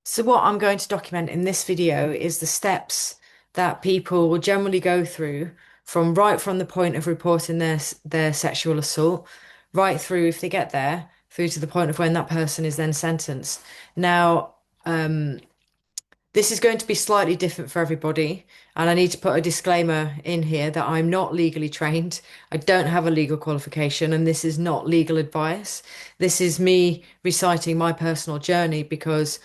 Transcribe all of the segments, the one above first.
So what I'm going to document in this video is the steps that people will generally go through from right from the point of reporting their sexual assault, right through if they get there, through to the point of when that person is then sentenced. Now, this is going to be slightly different for everybody, and I need to put a disclaimer in here that I'm not legally trained. I don't have a legal qualification, and this is not legal advice. This is me reciting my personal journey because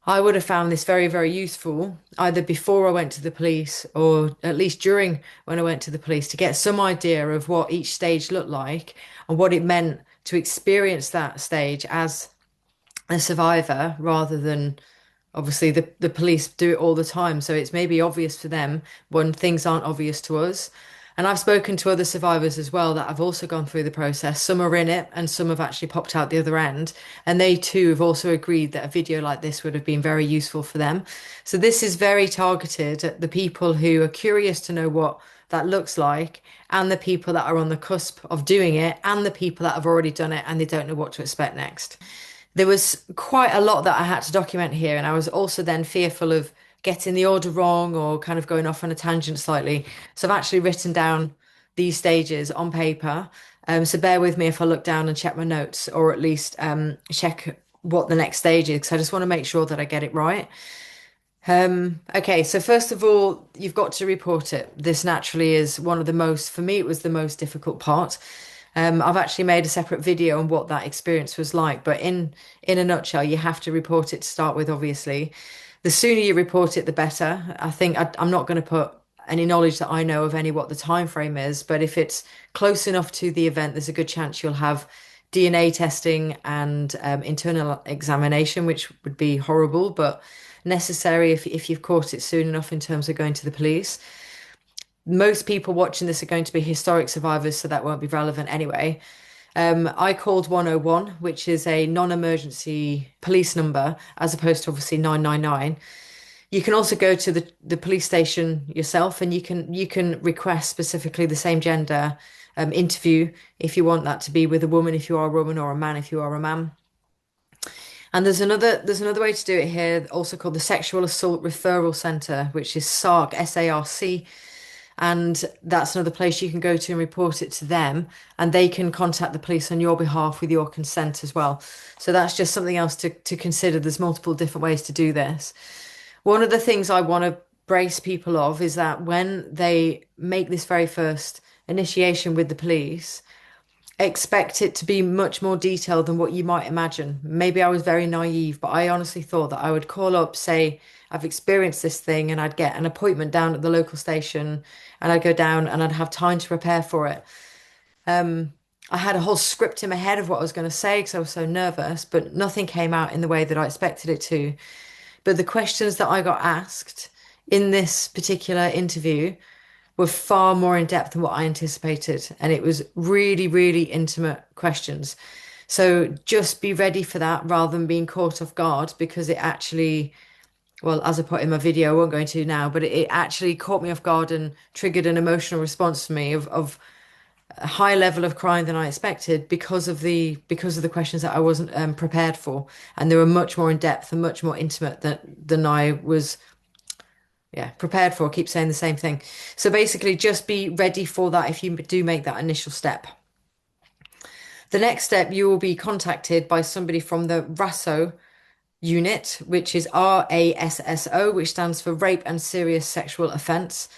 I would have found this very, very useful either before I went to the police or at least during when I went to the police to get some idea of what each stage looked like and what it meant to experience that stage as a survivor rather than obviously the police do it all the time. So it's maybe obvious for them when things aren't obvious to us. And I've spoken to other survivors as well that have also gone through the process. Some are in it and some have actually popped out the other end. And they too have also agreed that a video like this would have been very useful for them. So this is very targeted at the people who are curious to know what that looks like and the people that are on the cusp of doing it and the people that have already done it and they don't know what to expect next. There was quite a lot that I had to document here, and I was also then fearful of getting the order wrong or kind of going off on a tangent slightly. So I've actually written down these stages on paper. So bear with me if I look down and check my notes, or at least check what the next stage is, because I just want to make sure that I get it right. Okay, so first of all, you've got to report it. This naturally is one of the most, for me, it was the most difficult part. I've actually made a separate video on what that experience was like, but in a nutshell, you have to report it to start with, obviously. The sooner you report it, the better. I think I'm not going to put any knowledge that I know of any what the time frame is, but if it's close enough to the event, there's a good chance you'll have DNA testing and internal examination, which would be horrible, but necessary if you've caught it soon enough in terms of going to the police. Most people watching this are going to be historic survivors, so that won't be relevant anyway. I called 101, which is a non-emergency police number, as opposed to obviously 999. You can also go to the police station yourself, and you can request specifically the same gender interview if you want that to be with a woman if you are a woman or a man if you are a man. And there's another way to do it here, also called the Sexual Assault Referral Centre, which is SARC, SARC. And that's another place you can go to and report it to them, and they can contact the police on your behalf with your consent as well. So that's just something else to consider. There's multiple different ways to do this. One of the things I want to brace people of is that when they make this very first initiation with the police, expect it to be much more detailed than what you might imagine. Maybe I was very naive, but I honestly thought that I would call up, say, I've experienced this thing, and I'd get an appointment down at the local station, and I'd go down and I'd have time to prepare for it. I had a whole script in my head of what I was going to say because I was so nervous, but nothing came out in the way that I expected it to. But the questions that I got asked in this particular interview were far more in depth than what I anticipated. And it was really, really intimate questions. So just be ready for that rather than being caught off guard because it actually, well, as I put in my video, I won't go into now, but it actually caught me off guard and triggered an emotional response for me of a higher level of crying than I expected because of the questions that I wasn't prepared for, and they were much more in depth and much more intimate than I was, yeah, prepared for. I keep saying the same thing. So basically, just be ready for that if you do make that initial step. The next step, you will be contacted by somebody from the RASO unit, which is RASSO, which stands for Rape and Serious Sexual Offence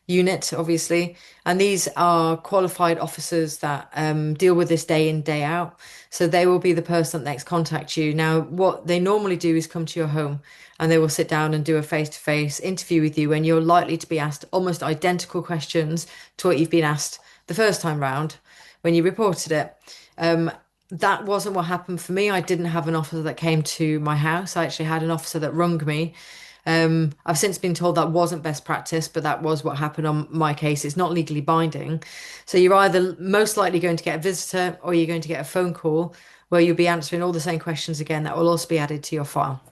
unit, obviously. And these are qualified officers that deal with this day in, day out. So they will be the person that next contact you. Now, what they normally do is come to your home and they will sit down and do a face-to-face interview with you, and you're likely to be asked almost identical questions to what you've been asked the first time round when you reported it. That wasn't what happened for me. I didn't have an officer that came to my house. I actually had an officer that rung me. I've since been told that wasn't best practice, but that was what happened on my case. It's not legally binding. So you're either most likely going to get a visitor or you're going to get a phone call where you'll be answering all the same questions again that will also be added to your file.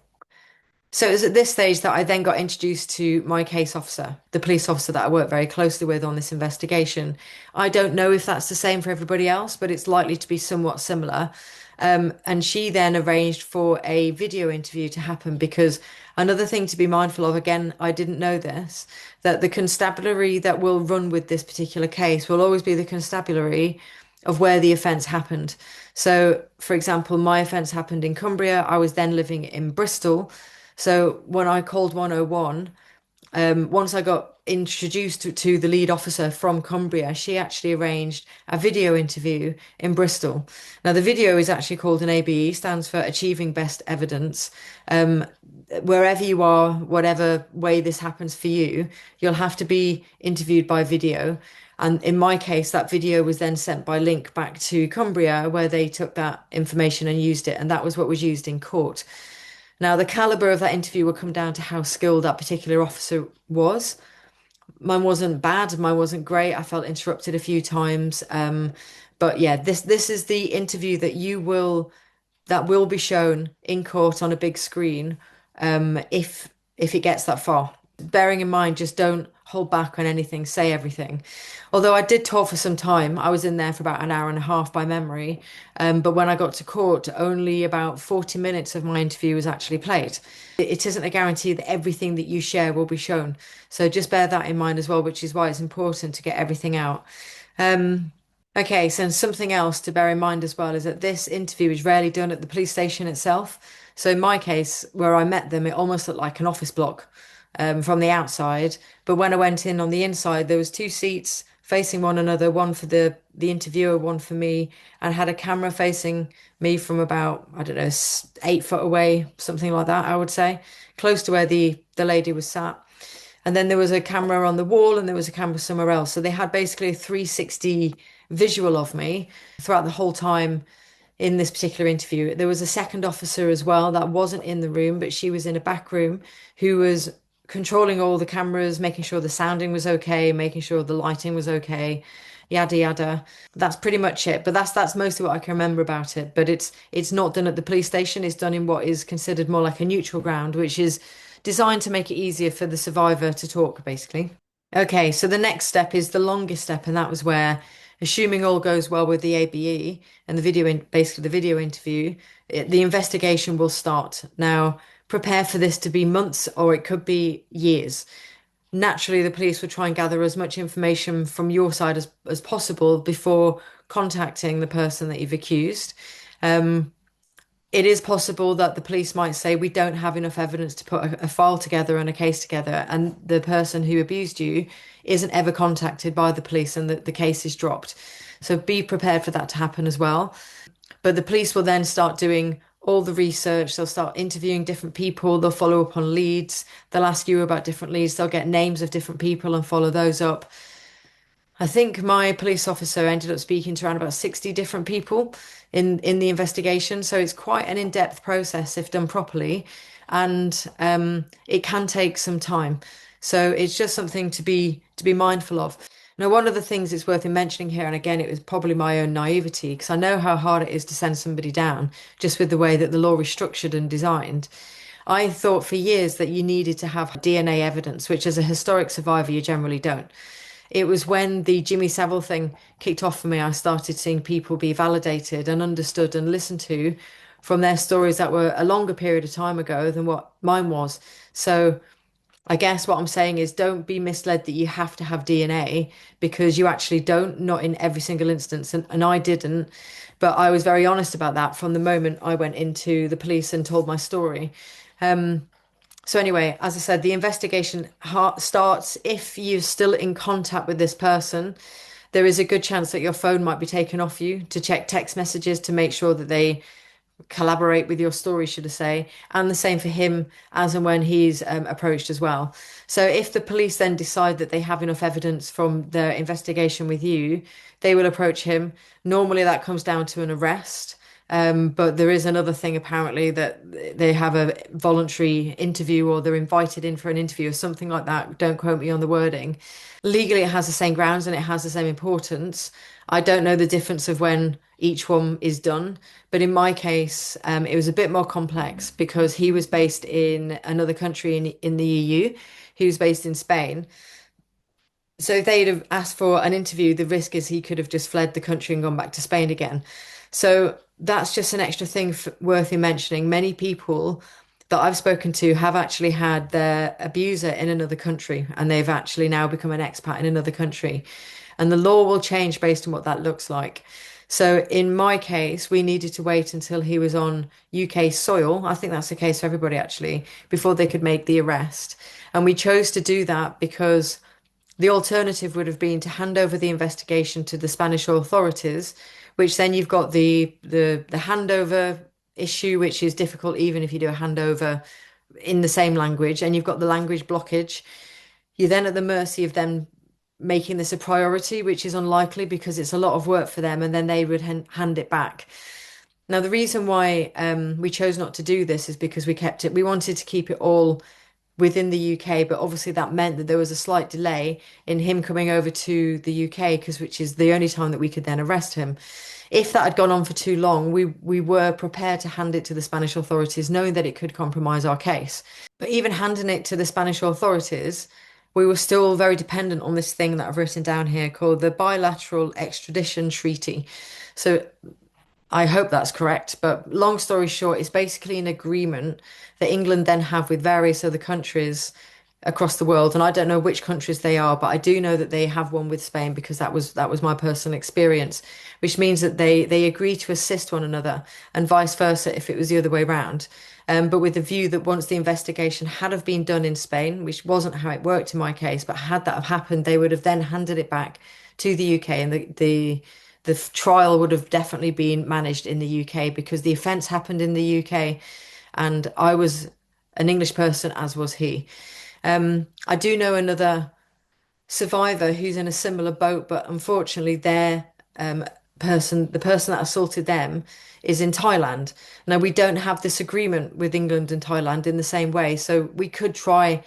So it was at this stage that I then got introduced to my case officer, the police officer that I work very closely with on this investigation. I don't know if that's the same for everybody else, but it's likely to be somewhat similar. And she then arranged for a video interview to happen because another thing to be mindful of, again, I didn't know this, that the constabulary that will run with this particular case will always be the constabulary of where the offence happened. So, for example, my offence happened in Cumbria. I was then living in Bristol. So when I called 101, once I got introduced to the lead officer from Cumbria, she actually arranged a video interview in Bristol. Now, the video is actually called an ABE, stands for Achieving Best Evidence. Um, Wherever you are, whatever way this happens for you, you'll have to be interviewed by video. And in my case, that video was then sent by link back to Cumbria, where they took that information and used it. And that was what was used in court. Now, the caliber of that interview will come down to how skilled that particular officer was. Mine wasn't bad, mine wasn't great. I felt interrupted a few times. But yeah, this is the interview that will be shown in court on a big screen, if it gets that far. Bearing in mind, just don't hold back on anything, say everything. Although I did talk for some time, I was in there for about an hour and a half by memory. But when I got to court, only about 40 minutes of my interview was actually played. It isn't a guarantee that everything that you share will be shown. So just bear that in mind as well, which is why it's important to get everything out. Okay, so something else to bear in mind as well is that this interview is rarely done at the police station itself. So in my case, where I met them, it almost looked like an office block from the outside. But when I went in on the inside, there was two seats facing one another, one for the interviewer, one for me, and had a camera facing me from about, I don't know, 8 foot away, something like that, I would say, close to where the lady was sat. And then there was a camera on the wall and there was a camera somewhere else. So they had basically a 360 visual of me throughout the whole time in this particular interview. There was a second officer as well that wasn't in the room, but she was in a back room who was controlling all the cameras, making sure the sounding was okay, making sure the lighting was okay, yada yada. That's pretty much it. But that's mostly what I can remember about it. But it's not done at the police station. It's done in what is considered more like a neutral ground, which is designed to make it easier for the survivor to talk, basically. Okay, so the next step is the longest step, and that was where, assuming all goes well with the ABE and the basically the video interview, the investigation will start. Now, prepare for this to be months or it could be years. Naturally, the police will try and gather as much information from your side as possible before contacting the person that you've accused. Um, it is possible that the police might say, we don't have enough evidence to put a file together and a case together, and the person who abused you isn't ever contacted by the police and the case is dropped. So be prepared for that to happen as well. But the police will then start doing all the research. They'll start interviewing different people. They'll follow up on leads. They'll ask you about different leads. They'll get names of different people and follow those up. I think my police officer ended up speaking to around about 60 different people in the investigation. So it's quite an in-depth process if done properly, and it can take some time. So it's just something to be mindful of. Now, one of the things it's worth mentioning here, and again, it was probably my own naivety, because I know how hard it is to send somebody down just with the way that the law is structured and designed. I thought for years that you needed to have DNA evidence, which as a historic survivor, you generally don't. It was when the Jimmy Savile thing kicked off for me, I started seeing people be validated and understood and listened to from their stories that were a longer period of time ago than what mine was. So I guess what I'm saying is don't be misled that you have to have DNA because you actually don't, not in every single instance. And I didn't, but I was very honest about that from the moment I went into the police and told my story. So anyway, as I said, the investigation starts if you're still in contact with this person. There is a good chance that your phone might be taken off you to check text messages to make sure that they collaborate with your story, should I say, and the same for him as and when he's approached as well. So if the police then decide that they have enough evidence from their investigation with you, they will approach him. Normally that comes down to an arrest. But there is another thing apparently that they have a voluntary interview or they're invited in for an interview or something like that. Don't quote me on the wording. Legally, it has the same grounds and it has the same importance. I don't know the difference of when each one is done, but in my case, it was a bit more complex because he was based in another country in the EU. He was based in Spain. So if they'd have asked for an interview, the risk is he could have just fled the country and gone back to Spain again. So that's just an extra thing worth in mentioning. Many people that I've spoken to have actually had their abuser in another country and they've actually now become an expat in another country. And the law will change based on what that looks like. So in my case, we needed to wait until he was on UK soil. I think that's the case for everybody actually, before they could make the arrest. And we chose to do that because the alternative would have been to hand over the investigation to the Spanish authorities, which then you've got the handover issue, which is difficult even if you do a handover in the same language, and you've got the language blockage. You're then at the mercy of them making this a priority, which is unlikely because it's a lot of work for them, and then they would hand it back. Now, the reason why we chose not to do this is because we wanted to keep it all within the UK, but obviously that meant that there was a slight delay in him coming over to the UK, because which is the only time that we could then arrest him. If that had gone on for too long, we were prepared to hand it to the Spanish authorities, knowing that it could compromise our case. But even handing it to the Spanish authorities, we were still very dependent on this thing that I've written down here called the Bilateral Extradition Treaty. So I hope that's correct, but long story short, it's basically an agreement that England then have with various other countries across the world. And I don't know which countries they are, but I do know that they have one with Spain because that was my personal experience, which means that they agree to assist one another and vice versa if it was the other way round. But with the view that once the investigation had have been done in Spain, which wasn't how it worked in my case, but had that have happened, they would have then handed it back to the UK, and the trial would have definitely been managed in the UK because the offence happened in the UK and I was an English person, as was he. I do know another survivor who's in a similar boat, but unfortunately, um, the person that assaulted them, is in Thailand. Now, we don't have this agreement with England and Thailand in the same way, so we could try.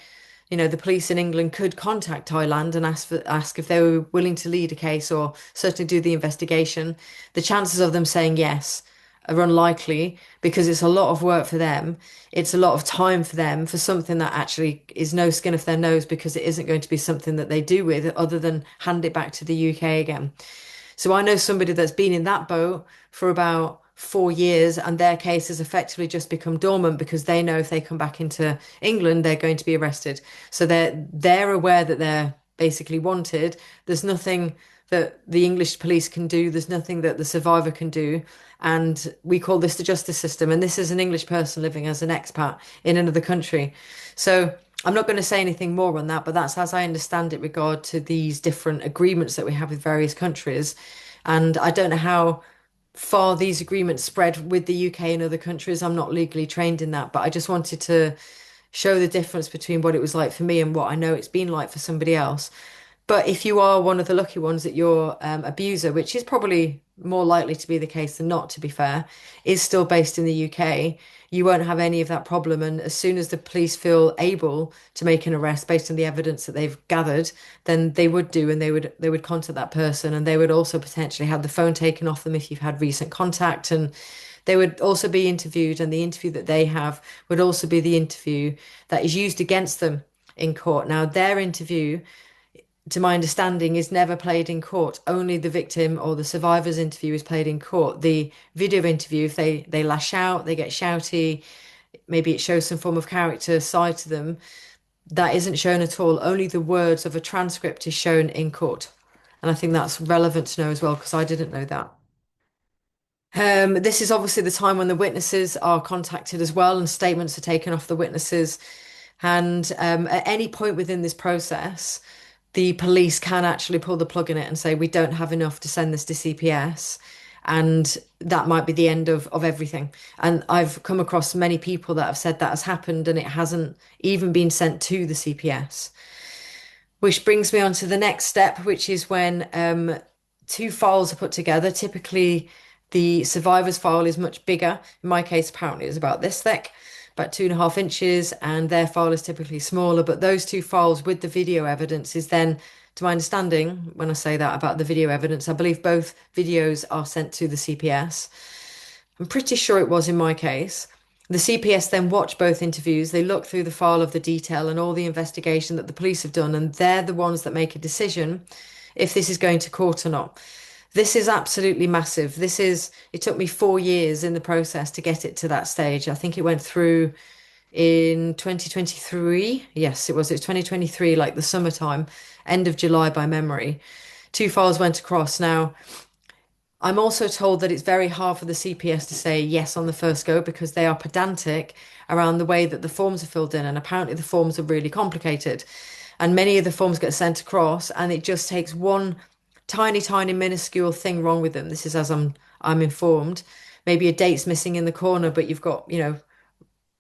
The police in England could contact Thailand and ask if they were willing to lead a case or certainly do the investigation. The chances of them saying yes are unlikely because it's a lot of work for them. It's a lot of time for them for something that actually is no skin off their nose because it isn't going to be something that they do with other than hand it back to the UK again. So I know somebody that's been in that boat for about 4 years, and their case has effectively just become dormant because they know if they come back into England, they're going to be arrested. So they're aware that they're basically wanted. There's nothing that the English police can do. There's nothing that the survivor can do. And we call this the justice system. And this is an English person living as an expat in another country. So I'm not going to say anything more on that, but that's as I understand it regard to these different agreements that we have with various countries. And I don't know how far these agreements spread with the UK and other countries. I'm not legally trained in that, but I just wanted to show the difference between what it was like for me and what I know it's been like for somebody else. But if you are one of the lucky ones that your abuser, which is probably more likely to be the case than not, to be fair, is still based in the UK, you won't have any of that problem. And as soon as the police feel able to make an arrest based on the evidence that they've gathered, then they would do, and they would contact that person, and they would also potentially have the phone taken off them if you've had recent contact, and they would also be interviewed, and the interview that they have would also be the interview that is used against them in court. Now, their interview, to my understanding, is never played in court. Only the victim or the survivor's interview is played in court. The video interview, if they lash out, they get shouty, maybe it shows some form of character side to them, that isn't shown at all. Only the words of a transcript is shown in court. And I think that's relevant to know as well, because I didn't know that. This is obviously the time when the witnesses are contacted as well, and statements are taken off the witnesses. And at any point within this process, the police can actually pull the plug in it and say, we don't have enough to send this to CPS. And that might be the end of everything. And I've come across many people that have said that has happened and it hasn't even been sent to the CPS. Which brings me on to the next step, which is when two files are put together. Typically, the survivor's file is much bigger. In my case, apparently, it's about this thick, about 2.5 inches, and their file is typically smaller. But those two files with the video evidence is then, to my understanding, when I say that about the video evidence, I believe both videos are sent to the CPS. I'm pretty sure it was in my case. The CPS then watch both interviews. They look through the file of the detail and all the investigation that the police have done, and they're the ones that make a decision if this is going to court or not. This is absolutely massive. It took me 4 years in the process to get it to that stage. I think it went through in 2023. Yes, it was. It was 2023, like the summertime, end of July by memory. Two files went across. Now, I'm also told that it's very hard for the CPS to say yes on the first go because they are pedantic around the way that the forms are filled in. And apparently the forms are really complicated. And many of the forms get sent across, and it just takes one tiny, tiny, minuscule thing wrong with them. This is as I'm informed. Maybe a date's missing in the corner, but you've got,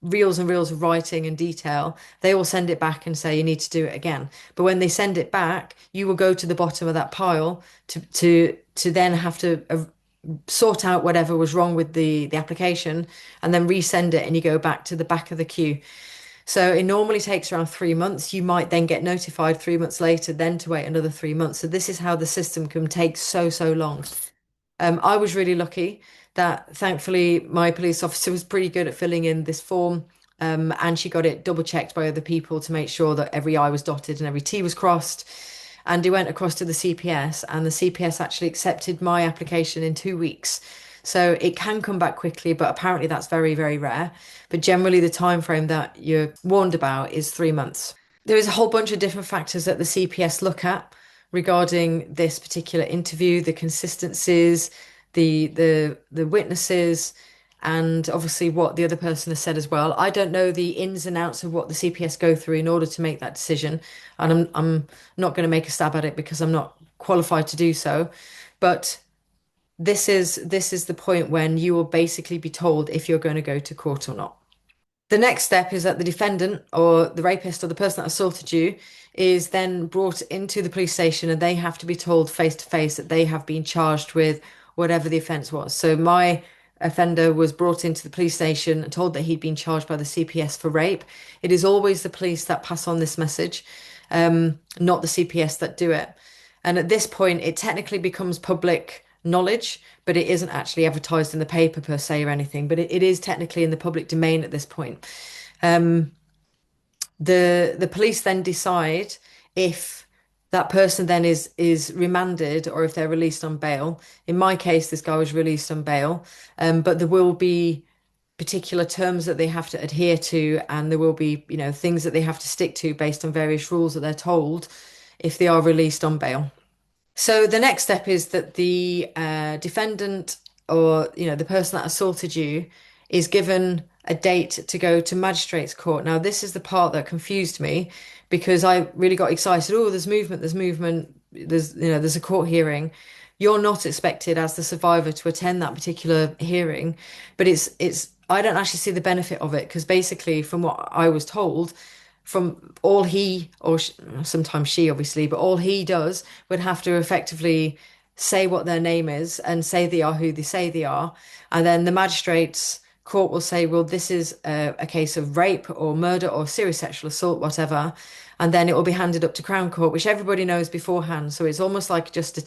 reels and reels of writing and detail. They will send it back and say you need to do it again. But when they send it back, you will go to the bottom of that pile to then have to sort out whatever was wrong with the application and then resend it, and you go back to the back of the queue. So it normally takes around 3 months. You might then get notified 3 months later, then to wait another 3 months. So this is how the system can take so, so long. I was really lucky that thankfully my police officer was pretty good at filling in this form. And she got it double checked by other people to make sure that every I was dotted and every T was crossed. And he went across to the CPS, and the CPS actually accepted my application in 2 weeks. So it can come back quickly, but apparently that's very, very rare. But generally, the time frame that you're warned about is 3 months. There is a whole bunch of different factors that the CPS look at regarding this particular interview, the consistencies, the witnesses, and obviously what the other person has said as well. I don't know the ins and outs of what the CPS go through in order to make that decision, and I'm not going to make a stab at it because I'm not qualified to do so. But this is the point when you will basically be told if you're going to go to court or not. The next step is that the defendant or the rapist or the person that assaulted you is then brought into the police station, and they have to be told face to face that they have been charged with whatever the offence was. So my offender was brought into the police station and told that he'd been charged by the CPS for rape. It is always the police that pass on this message, not the CPS that do it. And at this point, it technically becomes public knowledge, but it isn't actually advertised in the paper per se or anything, but it is technically in the public domain at this point. Um, the police then decide if that person then is remanded or if they're released on bail. In my case, this guy was released on bail, but there will be particular terms that they have to adhere to, and there will be, things that they have to stick to based on various rules that they're told if they are released on bail. So the next step is that the defendant or the person that assaulted you is given a date to go to magistrate's court. Now this is the part that confused me because I really got excited. Oh, there's movement, there's a court hearing. You're not expected as the survivor to attend that particular hearing, but it's I don't actually see the benefit of it because basically from what I was told, from all he or sh sometimes she obviously, but all he does would have to effectively say what their name is and say they are who they say they are. And then the magistrate's court will say, well, this is a case of rape or murder or serious sexual assault, whatever. And then it will be handed up to Crown Court, which everybody knows beforehand. So it's almost like just a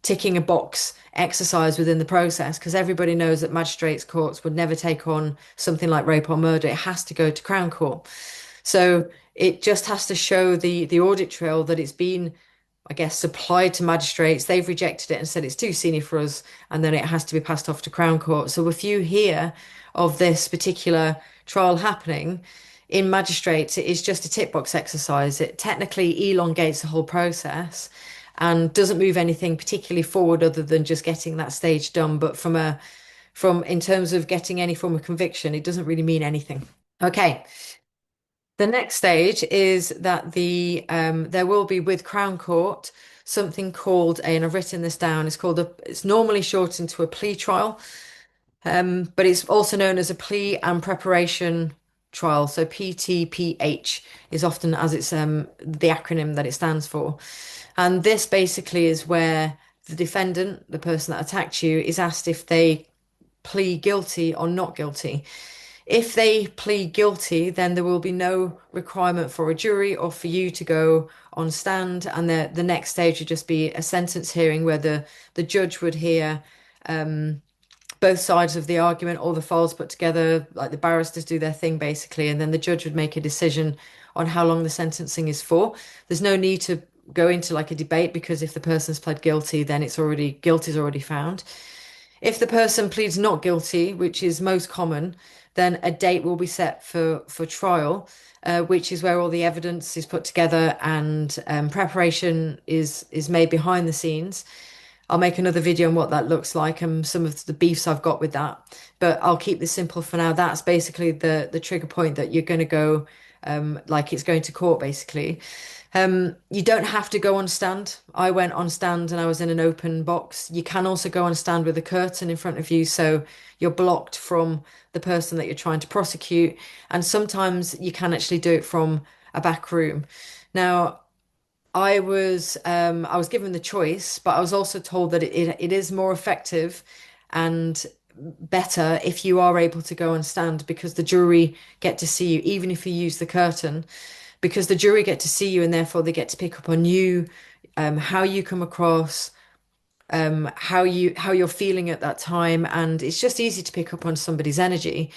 ticking a box exercise within the process because everybody knows that magistrates courts would never take on something like rape or murder. It has to go to Crown Court. So it just has to show the audit trail that it's been, I guess, supplied to magistrates. They've rejected it and said it's too senior for us, and then it has to be passed off to Crown Court. So if you hear of this particular trial happening in magistrates, it is just a tick box exercise. It technically elongates the whole process and doesn't move anything particularly forward other than just getting that stage done. But from in terms of getting any form of conviction, it doesn't really mean anything. Okay. The next stage is that there will be with Crown Court something called and I've written this down. It's normally shortened to a plea trial, but it's also known as a plea and preparation trial. So PTPH is often as it's the acronym that it stands for, and this basically is where the defendant, the person that attacked you, is asked if they plead guilty or not guilty. If they plead guilty, then there will be no requirement for a jury or for you to go on stand. And the next stage would just be a sentence hearing where the judge would hear both sides of the argument, all the files put together, like the barristers do their thing basically, and then the judge would make a decision on how long the sentencing is for. There's no need to go into like a debate because if the person's pled guilty, then it's already guilt is already found. If the person pleads not guilty, which is most common, then a date will be set for trial, which is where all the evidence is put together and preparation is made behind the scenes. I'll make another video on what that looks like and some of the beefs I've got with that. But I'll keep this simple for now. That's basically the trigger point that you're going to go like it's going to court basically. You don't have to go on stand. I went on stand and I was in an open box. You can also go on stand with a curtain in front of you, so you're blocked from the person that you're trying to prosecute. And sometimes you can actually do it from a back room. Now, I was given the choice, but I was also told that it is more effective and better if you are able to go and stand because the jury get to see you, even if you use the curtain, because the jury get to see you and therefore they get to pick up on you, how you come across, how you're feeling at that time, and it's just easy to pick up on somebody's energy.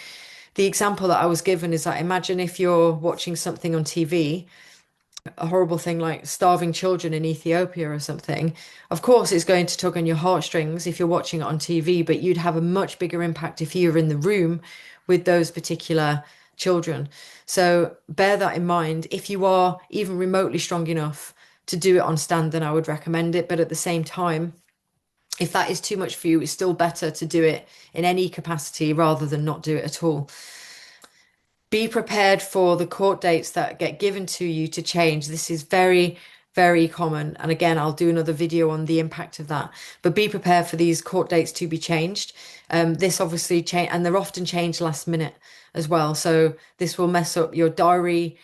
The example that I was given is that imagine if you're watching something on TV, a horrible thing like starving children in Ethiopia or something, of course it's going to tug on your heartstrings if you're watching it on TV, but you'd have a much bigger impact if you were in the room with those particular children. So bear that in mind. If you are even remotely strong enough to do it on stand, then I would recommend it. But at the same time, if that is too much for you, it's still better to do it in any capacity rather than not do it at all. Be prepared for the court dates that get given to you to change. This is very, very common. And again, I'll do another video on the impact of that. But be prepared for these court dates to be changed. This obviously change, and they're often changed last minute as well. So this will mess up your diary.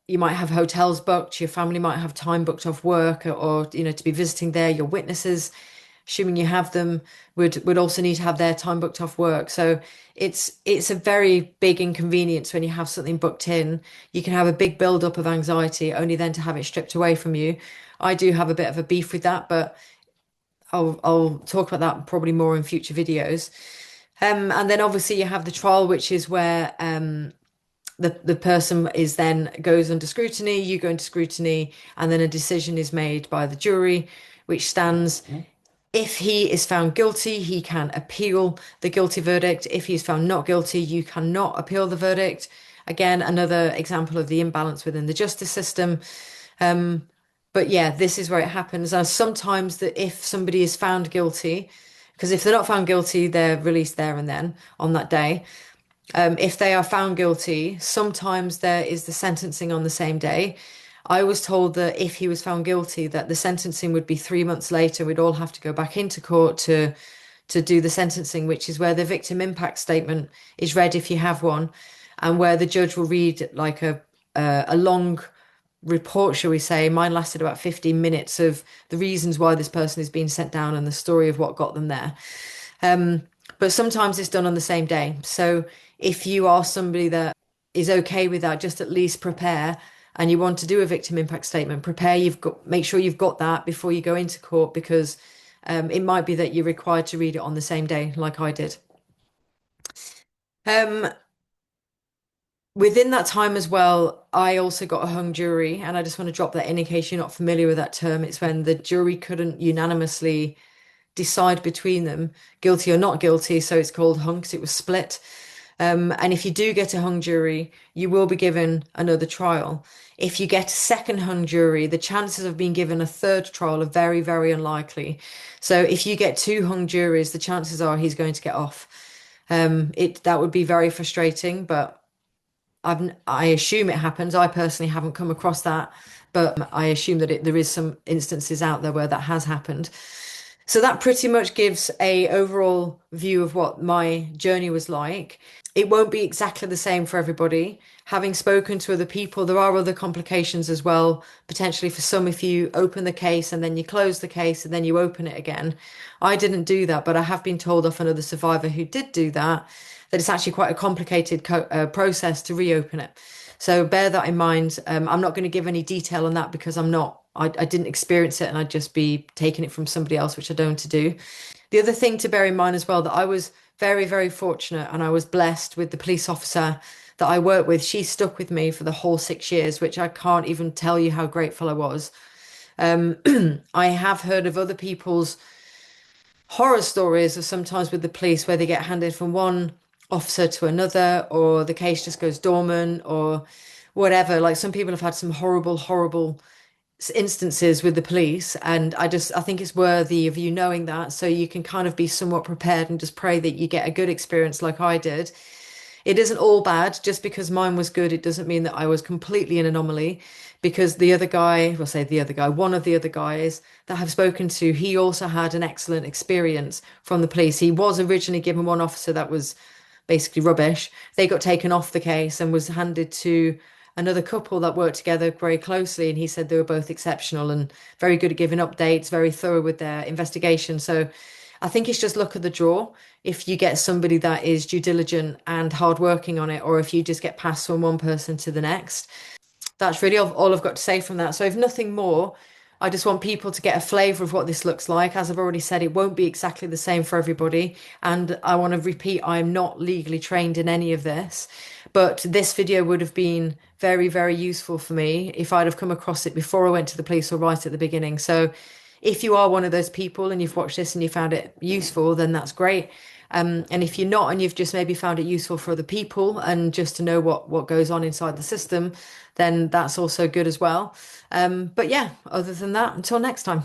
You might have hotels booked. Your family might have time booked off work, or to be visiting there. Your witnesses, assuming you have them, would also need to have their time booked off work. So it's a very big inconvenience when you have something booked in. You can have a big build up of anxiety, only then to have it stripped away from you. I do have a bit of a beef with that, but I'll talk about that probably more in future videos. And then obviously you have the trial, which is where the person is then goes under scrutiny, you go into scrutiny, and then a decision is made by the jury, which stands. If he is found guilty, he can appeal the guilty verdict. If he's found not guilty, you cannot appeal the verdict. Again, another example of the imbalance within the justice system. But yeah, this is where it happens. And sometimes that if somebody is found guilty, because if they're not found guilty, they're released there and then on that day. If they are found guilty, sometimes there is the sentencing on the same day. I was told that if he was found guilty, that the sentencing would be 3 months later. We'd all have to go back into court to do the sentencing, which is where the victim impact statement is read if you have one, and where the judge will read like a long report, shall we say. Mine lasted about 15 minutes of the reasons why this person is being sent down and the story of what got them there. But sometimes it's done on the same day. So if you are somebody that is okay with that, just at least prepare, and you want to do a victim impact statement, prepare, make sure you've got that before you go into court, because it might be that you're required to read it on the same day, like I did. Um, Within that time as well, I also got a hung jury, and I just want to drop that in case you're not familiar with that term. It's when the jury couldn't unanimously decide between them, guilty or not guilty, so it's called hung because it was split. And if you do get a hung jury, you will be given another trial. If you get a second hung jury, the chances of being given a third trial are very, very unlikely. So if you get two hung juries, the chances are he's going to get off. That would be very frustrating, but I assume it happens. I personally haven't come across that, but I assume that there is some instances out there where that has happened. So that pretty much gives a overall view of what my journey was like. It won't be exactly the same for everybody. Having spoken to other people, there are other complications as well, potentially for some if you open the case and then you close the case and then you open it again. I didn't do that, but I have been told off another survivor who did do that, that it's actually quite a complicated process to reopen it. So bear that in mind. I'm not going to give any detail on that because I didn't experience it and I'd just be taking it from somebody else, which I don't want to do. The other thing to bear in mind as well, that I was very, very fortunate and I was blessed with the police officer that I worked with. She stuck with me for the whole 6 years, which I can't even tell you how grateful I was. I have heard of other people's horror stories of sometimes with the police where they get handed from one officer to another, or the case just goes dormant, or whatever. Like some people have had some horrible, horrible instances with the police, and I think it's worthy of you knowing that so you can kind of be somewhat prepared and just pray that you get a good experience like I did. It isn't all bad. Just because mine was good, it doesn't mean that I was completely an anomaly. Because the other guy, well, say the other guy, one of the other guys that I've spoken to, he also had an excellent experience from the police. He was originally given one officer that was basically rubbish. They got taken off the case and was handed to another couple that worked together very closely. And he said they were both exceptional and very good at giving updates, very thorough with their investigation. So I think it's just luck of the draw if you get somebody that is due diligent and hardworking on it, or if you just get passed from one person to the next. That's really all I've got to say from that. So, if nothing more, I just want people to get a flavour of what this looks like. As I've already said, it won't be exactly the same for everybody. And I want to repeat, I am not legally trained in any of this, but this video would have been very, very useful for me if I'd have come across it before I went to the police or right at the beginning. So, if you are one of those people and you've watched this and you found it useful, then that's great. And if you're not and you've just maybe found it useful for other people and just to know what goes on inside the system, then that's also good as well. But yeah, other than that, until next time.